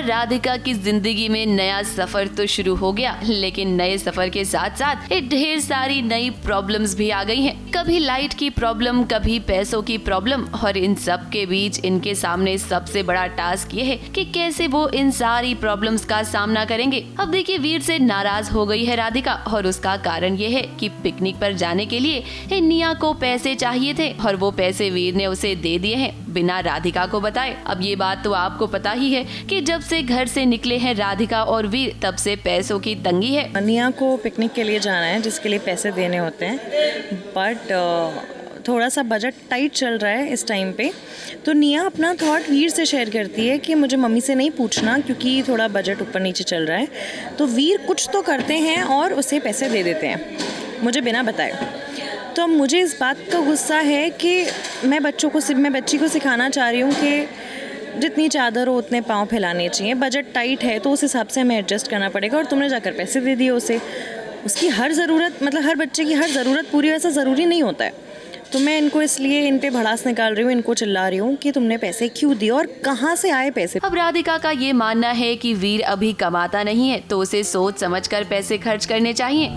और राधिका की जिंदगी में नया सफर तो शुरू हो गया, लेकिन नए सफर के साथ साथ ढेर सारी नई प्रॉब्लम्स भी आ गई हैं। कभी लाइट की प्रॉब्लम, कभी पैसों की प्रॉब्लम, और इन सब के बीच इनके सामने सबसे बड़ा टास्क ये है कि कैसे वो इन सारी प्रॉब्लम्स का सामना करेंगे। अब देखिए, वीर से नाराज हो गई है राधिका, और उसका कारण ये है कि पिकनिक पर जाने के लिए निया को पैसे चाहिए थे और वो पैसे वीर ने उसे दे दिए हैं बिना राधिका को बताए। अब ये बात तो आपको पता ही है कि जब से घर से निकले हैं राधिका और वीर, तब से पैसों की तंगी है। निया को पिकनिक के लिए जाना है जिसके लिए पैसे देने होते हैं, बट थोड़ा सा बजट टाइट चल रहा है इस टाइम पे। तो निया अपना थॉट वीर से शेयर करती है कि मुझे मम्मी से नहीं पूछना क्योंकि थोड़ा बजट ऊपर नीचे चल रहा है। तो वीर कुछ तो करते हैं और उसे पैसे दे देते हैं मुझे बिना बताए। तो मुझे इस बात का गुस्सा है कि मैं बच्ची को सिखाना चाह रही हूँ कि जितनी चादर हो उतने पाँव फैलाने चाहिए। बजट टाइट है तो उस हिसाब से हमें एडजस्ट करना पड़ेगा, और तुमने जाकर पैसे दे दिए उसे। उसकी हर ज़रूरत, मतलब हर बच्चे की हर ज़रूरत पूरी ऐसा ज़रूरी नहीं होता है। तो मैं इनको इसलिए इन पे भड़ास निकाल रही हूँ, इनको चिल्ला रही हूँ कि तुमने पैसे क्यों दिए और कहाँ से आए पैसे। अब राधिका का ये मानना है कि वीर अभी कमाता नहीं है, तो उसे सोच समझकर पैसे खर्च करने चाहिए।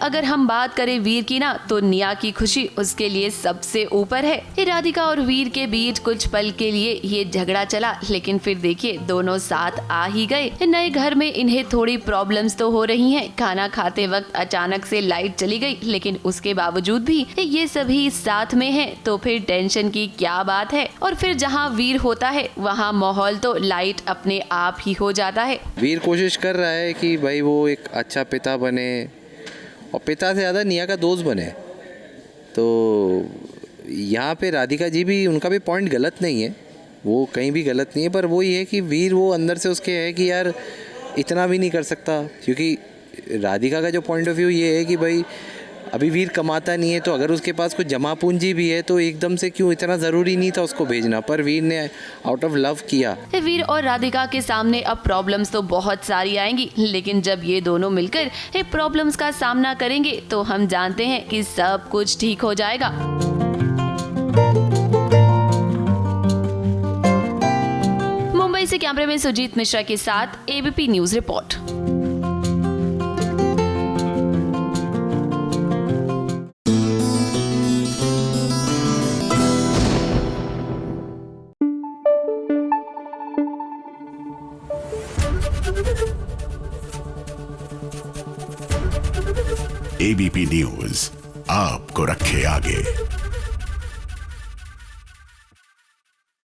अगर हम बात करें वीर की ना, तो निया की खुशी उसके लिए सबसे ऊपर है। राधिका और वीर के बीच कुछ पल के लिए ये झगड़ा चला, लेकिन फिर देखिए दोनों साथ आ ही गए। नए घर में इन्हें थोड़ी प्रॉब्लम्स तो हो रही हैं। खाना खाते वक्त अचानक से लाइट चली गई, लेकिन उसके बावजूद भी ये सभी साथ में हैं, तो फिर टेंशन की क्या बात है। और फिर जहाँ वीर होता है वहाँ माहौल तो लाइट अपने आप ही हो जाता है। वीर कोशिश कर रहा है कि भाई वो एक अच्छा पिता बने और पिता से ज़्यादा निया का दोस्त बने। तो यहाँ पे राधिका जी भी, उनका भी पॉइंट गलत नहीं है, वो कहीं भी गलत नहीं है, पर वो ये है कि वीर वो अंदर से उसके है कि यार इतना भी नहीं कर सकता। क्योंकि राधिका का जो पॉइंट ऑफ व्यू ये है कि भाई अभी वीर कमाता नहीं है, तो अगर उसके पास कुछ जमा पूंजी भी है तो एकदम से क्यों, इतना ज़रूरी नहीं था उसको भेजना, पर वीर ने आउट ऑफ लव किया। वीर और राधिका के सामने अब प्रॉब्लम्स तो बहुत सारी आएंगी, लेकिन जब ये दोनों मिलकर प्रॉब्लम्स का सामना करेंगे तो हम जानते हैं कि सब कुछ ठीक हो जाएगा। मुंबई से कैमरामैन सुजीत मिश्रा के साथ ABP news report. ABP news आपको रखे आगे।